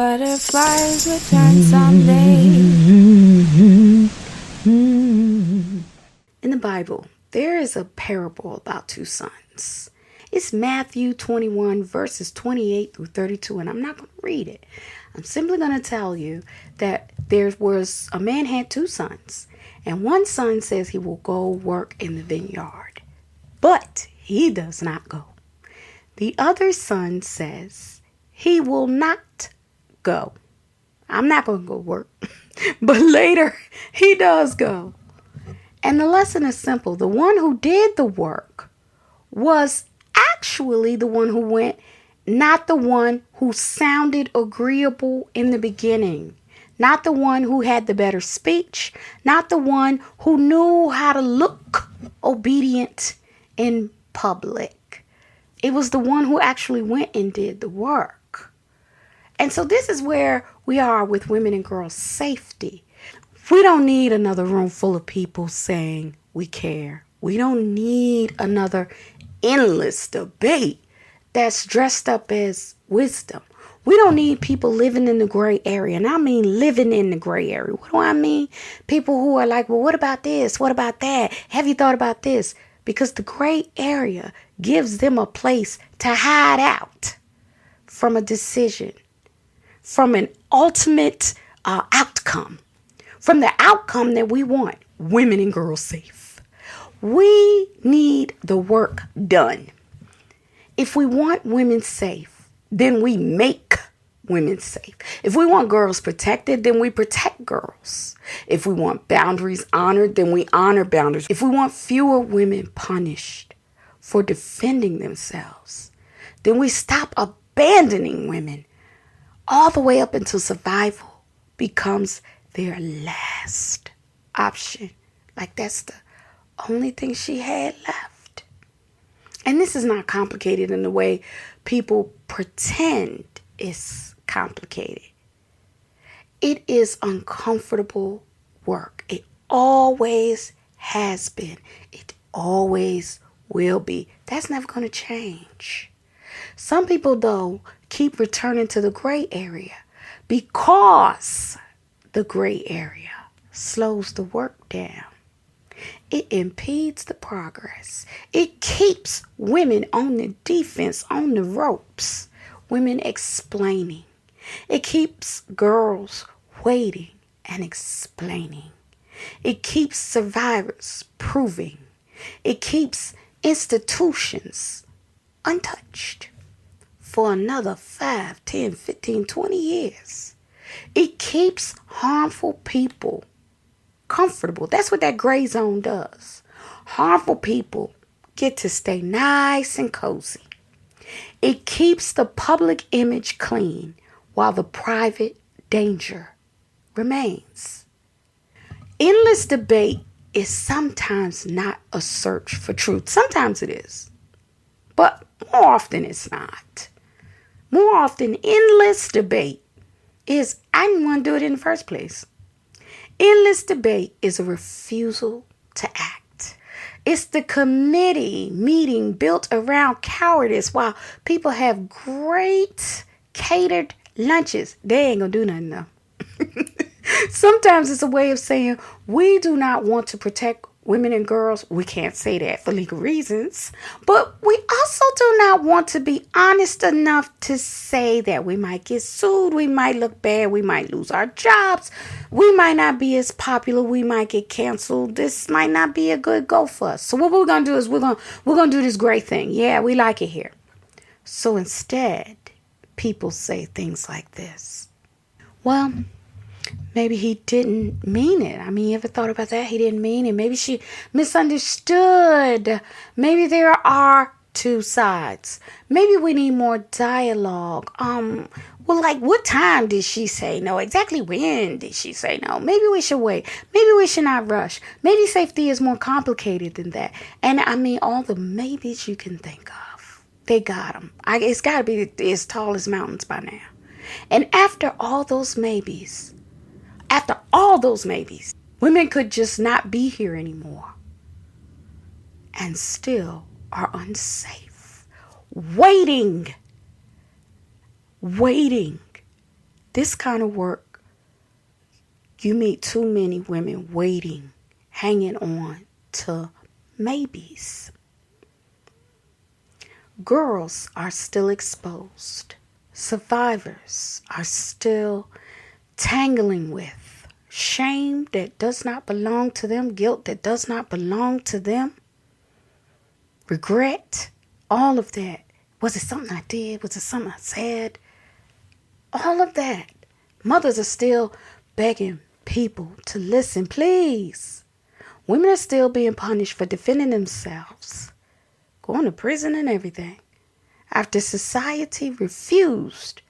Butterflies return someday. In the Bible, there is a parable about two sons. It's Matthew 21 verses 28 through 32, and I'm not going to read it. I'm simply going to tell you that a man had two sons, and one son says he will go work in the vineyard, but he does not go. The other son says he will not go. I'm not going to go work, but later he does go. And the lesson is simple. The one who did the work was actually the one who went, not the one who sounded agreeable in the beginning, not the one who had the better speech, not the one who knew how to look obedient in public. It was the one who actually went and did the work. And so this is where we are with women and girls' safety. We don't need another room full of people saying we care. We don't need another endless debate that's dressed up as wisdom. We don't need people living in the gray area. And I mean living in the gray area. What do I mean? People who are like, well, what about this? What about that? Have you thought about this? Because the gray area gives them a place to hide out from a decision, from an ultimate outcome. From the outcome that we want, women and girls safe. We need the work done. If we want women safe, then we make women safe. If we want girls protected, then we protect girls. If we want boundaries honored, then we honor boundaries. If we want fewer women punished for defending themselves, then we stop abandoning women all the way up until survival becomes their last option. Like that's the only thing she had left. And this is not complicated in the way people pretend it's complicated. It is uncomfortable work. It always has been. It always will be. That's never going to change. Some people, though, keep returning to the gray area because the gray area slows the work down. It impedes the progress. It keeps women on the defense, on the ropes. Women explaining. It keeps girls waiting and explaining. It keeps survivors proving. It keeps institutions untouched for another 5, 10, 15, 20 years. It keeps harmful people comfortable. That's what that gray zone does. Harmful people get to stay nice and cozy. It keeps the public image clean while the private danger remains. Endless debate is sometimes not a search for truth. Sometimes it is, but more often it's not. More often, endless debate is I didn't want to do it in the first place. Endless debate is a refusal to act. It's the committee meeting built around cowardice while people have great catered lunches. They ain't gonna do nothing though. Sometimes it's a way of saying we do not want to protect women and girls. We can't say that for legal reasons. But we also do not want to be honest enough to say that we might get sued. We might look bad. We might lose our jobs. We might not be as popular. We might get canceled. This might not be a good go for us. So what we're going to do is we're going to do this great thing. Yeah, we like it here. So instead, people say things like this. Well, maybe he didn't mean it. I mean, you ever thought about that? He didn't mean it. Maybe she misunderstood. Maybe there are two sides. Maybe we need more dialogue. Well, like what time did she say no? Exactly when did she say no? Maybe we should wait. Maybe we should not rush. Maybe safety is more complicated than that. And I mean, all the maybes you can think of. They got them. It's got to be as tall as mountains by now. And after all those maybes, women could just not be here anymore and still are unsafe, waiting This kind of work, you meet too many women waiting, hanging on to maybes. Girls are still exposed. Survivors are still tangling with shame that does not belong to them, guilt that does not belong to them, regret, all of that. Was it something I did? Was it something I said? All of that. Mothers are still begging people to listen, please. Women are still being punished for defending themselves, going to prison and everything, after society refused.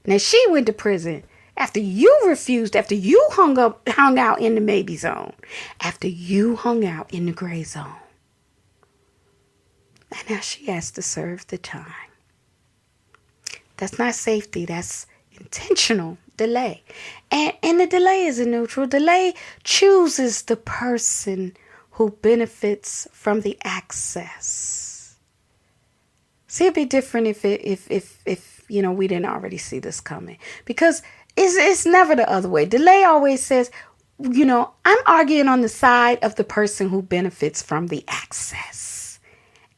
Now she went to prison after you refused, after you hung out in the maybe zone, after you hung out in the gray zone. And now she has to serve the time. That's not safety, that's intentional delay. And the delay isn't neutral. Delay chooses the person who benefits from the access. See, it'd be different if we didn't already see this coming. Because it's never the other way. Delay always says, I'm arguing on the side of the person who benefits from the access.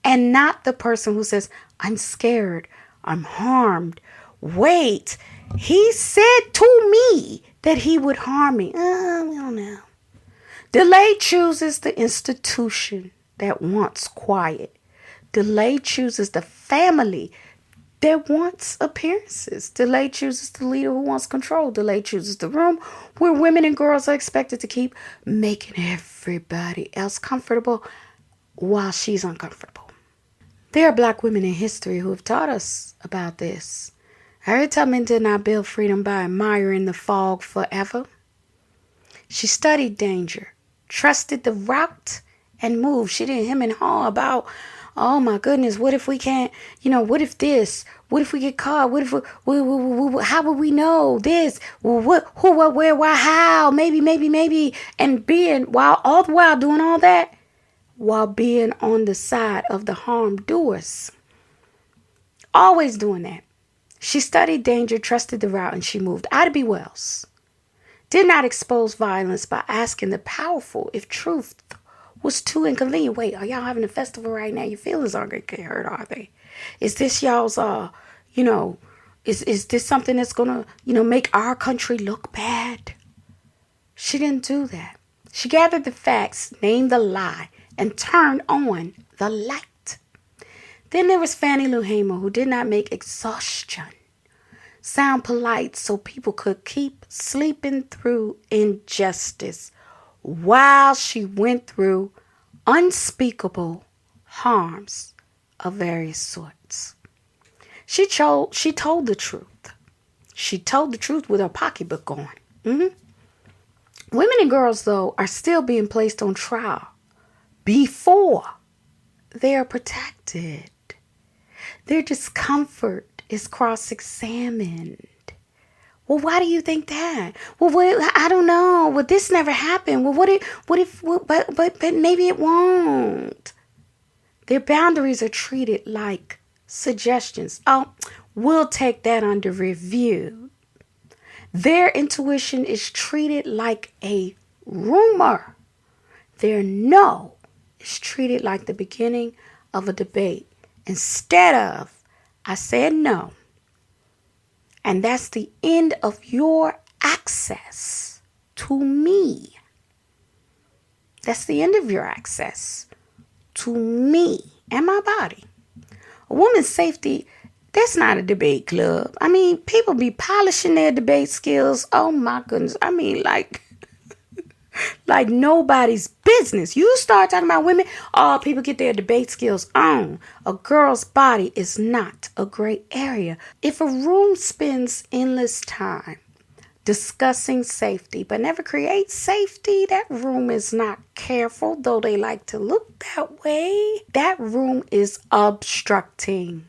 And not the person who says, I'm scared, I'm harmed. Wait, he said to me that he would harm me. I don't know. Delay chooses the institution that wants quiet. Delay chooses the family that wants appearances. Delay chooses the leader who wants control. Delay chooses the room where women and girls are expected to keep making everybody else comfortable while she's uncomfortable. There are Black women in history who have taught us about this. Harriet Tubman did not build freedom by admiring the fog forever. She studied danger, trusted the route, and moved. She didn't hem and haw about, oh my goodness, what if we can't, what if this? What if we get caught? What if how would we know this? Well, what, who, what, where, why, how? Maybe. And all the while doing all that, while being on the side of the harmed doers. Always doing that. She studied danger, trusted the route, and she moved. Ida B. Wells did not expose violence by asking the powerful if truth was too inconvenient. Wait, are y'all having a festival right now? Your feelings aren't going to get hurt, are they? Is this y'all's, is this something that's going to, make our country look bad? She didn't do that. She gathered the facts, named the lie, and turned on the light. Then there was Fannie Lou Hamer, who did not make exhaustion sound polite so people could keep sleeping through injustice while she went through unspeakable harms of various sorts. She told the truth. She told the truth with her pocketbook on. Women and girls, though, are still being placed on trial before they are protected. Their discomfort is cross-examined. Well, why do you think that? Well, I don't know. Well, this never happened. Well, but maybe it won't. Their boundaries are treated like suggestions. Oh, we'll take that under review. Their intuition is treated like a rumor. Their no is treated like the beginning of a debate. Instead of, I said no. And that's the end of your access to me. That's the end of your access to me and my body. A woman's safety, that's not a debate club. I mean, people be polishing their debate skills. Oh my goodness. I mean, like nobody's business. You start talking about women, people get their debate skills on. A girl's body is not a gray area. If a room spends endless time discussing safety but never creates safety, that room is not careful, though they like to look that way. That room is obstructing.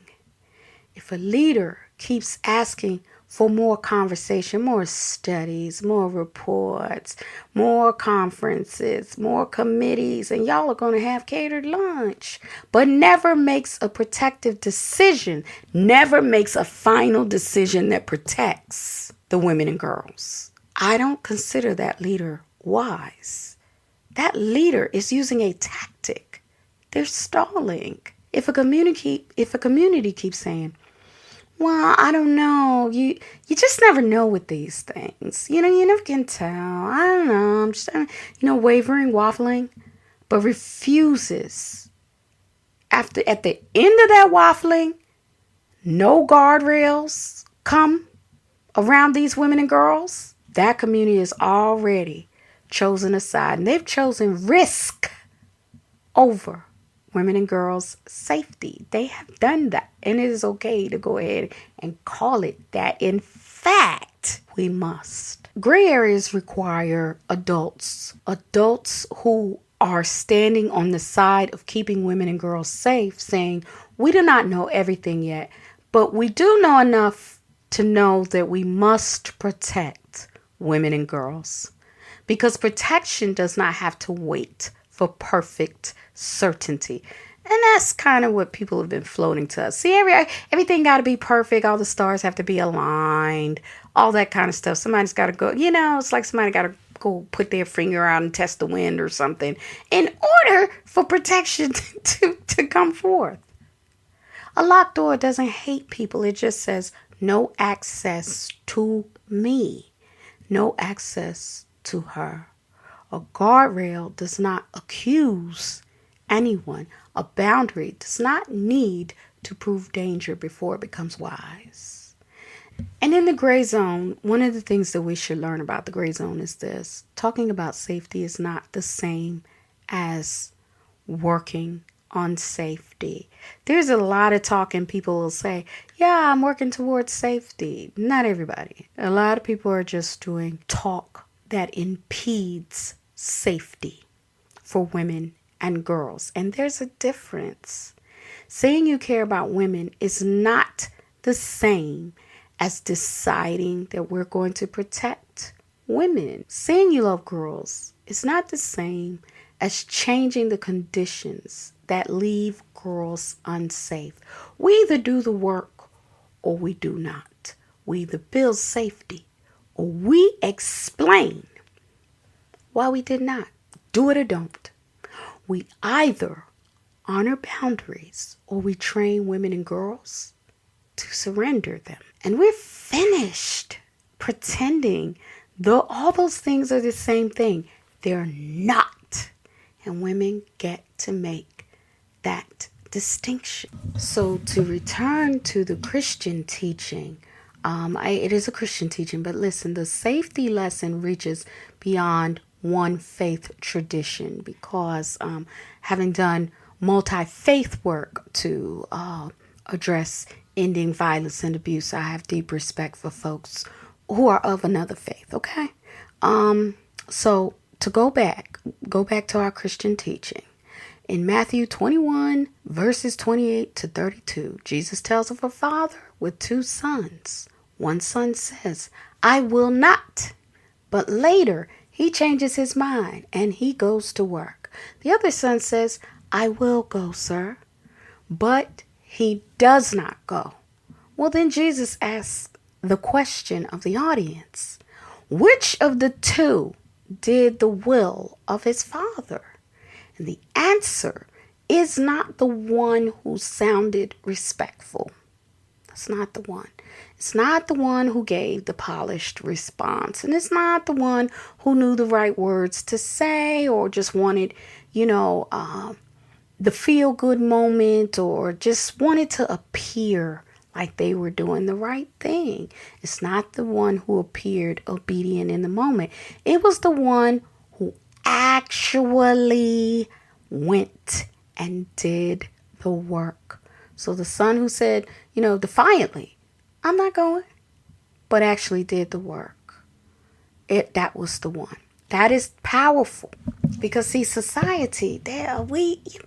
If a leader keeps asking for more conversation, more studies, more reports, more conferences, more committees, and y'all are going to have catered lunch, but never makes a protective decision, never makes a final decision that protects, the women and girls. I don't consider that leader wise. That leader is using a tactic. They're stalling. If a community keeps saying, well, I don't know, you just never know with these things. You never can tell. I don't know. I'm just, wavering, waffling, but refuses. At the end of that waffling, no guardrails come around these women and girls. That community is already chosen a side, and they've chosen risk over women and girls' safety. They have done that, and it is okay to go ahead and call it that. In fact, we must. Gray areas require adults who are standing on the side of keeping women and girls safe, saying, we do not know everything yet, but we do know enough to know that we must protect women and girls, because protection does not have to wait for perfect certainty. And that's kind of what people have been floating to us. See, everything got to be perfect. All the stars have to be aligned. All that kind of stuff. Somebody's got to go, it's like somebody got to go put their finger out and test the wind or something in order for protection to come forth. A locked door doesn't hate people. It just says no access to me. No access to her. A guardrail does not accuse anyone. A boundary does not need to prove danger before it becomes wise. And in the gray zone, one of the things that we should learn about the gray zone is this. Talking about safety is not the same as working on safety. There's a lot of talk, and people will say, yeah, I'm working towards safety. Not everybody. A lot of people are just doing talk that impedes safety for women and girls. And there's a difference. Saying you care about women is not the same as deciding that we're going to protect women. Saying you love girls is not the same as changing the conditions that leave girls unsafe. We either do the work or we do not. We either build safety or we explain why we did not. Do it or don't. We either honor boundaries or we train women and girls to surrender them. And we're finished pretending though all those things are the same thing. They're not. And women get to make that distinction. So to return to the Christian teaching, it is a Christian teaching, but listen, the safety lesson reaches beyond one faith tradition, because having done multi-faith work to address ending violence and abuse, I have deep respect for folks who are of another faith, okay? So to go back to our Christian teaching. In Matthew 21, verses 28 to 32, Jesus tells of a father with two sons. One son says, I will not. But later, he changes his mind and he goes to work. The other son says, I will go, sir. But he does not go. Well, then Jesus asks the question of the audience. Which of the two did the will of his father? And the answer is not the one who sounded respectful. That's not the one. It's not the one who gave the polished response. And it's not the one who knew the right words to say or just wanted, the feel-good moment or just wanted to appear like they were doing the right thing. It's not the one who appeared obedient in the moment. It was the one who actually went and did the work. So the son who said, defiantly, I'm not going, but actually did the work. That was the one. That is powerful because see, society,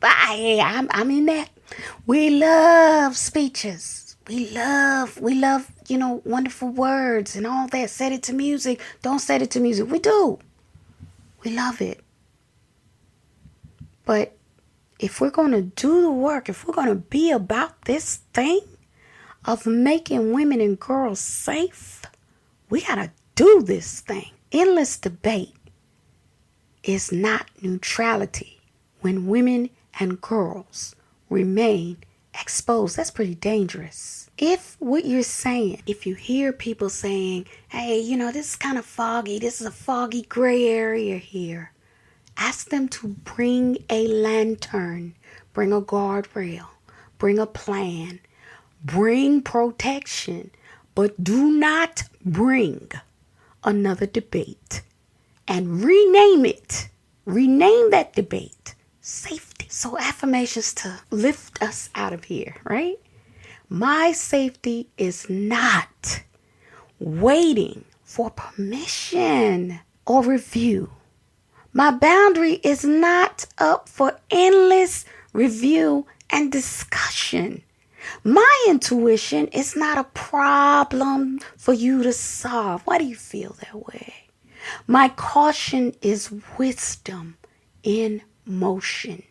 I'm in that. We love speeches. We love, wonderful words and all that. Set it to music. Don't set it to music. We do. We love it. But if we're going to do the work, if we're going to be about this thing of making women and girls safe, We got to do this thing. Endless debate is not neutrality when women and girls remain exposed. That's pretty dangerous. If what you're saying, if you hear people saying, hey, this is kind of foggy, this is a foggy gray area here, ask them to bring a lantern, bring a guardrail, bring a plan, bring protection, but do not bring another debate and rename it. Rename that debate safety. So affirmations to lift us out of here, right? My safety is not waiting for permission or review. My boundary is not up for endless review and discussion. My intuition is not a problem for you to solve. Why do you feel that way? My caution is wisdom in motion.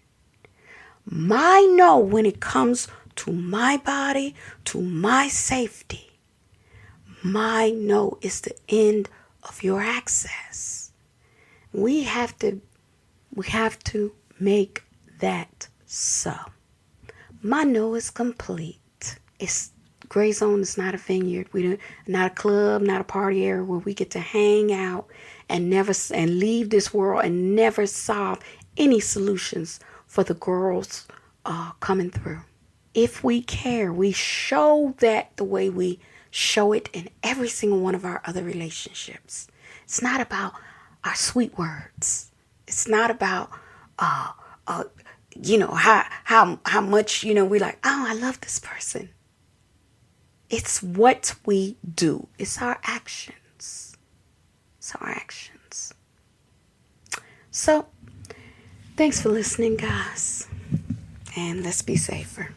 My no when it comes to my body, to my safety, my no is the end of your access. We have to make that so. My no is complete. It's Gray Zone is not a vineyard. Not a club, not a party area where we get to hang out and leave this world and never solve any solutions for the girls coming through. If we care, we show that the way we show it in every single one of our other relationships. It's not about our sweet words. It's not about how much we like, oh, I love this person. It's what we do. It's our actions. So, thanks for listening, guys. And let's be safer.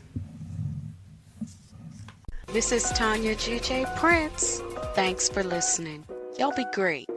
This is Tanya G.J. Prince. Thanks for listening. Y'all be great.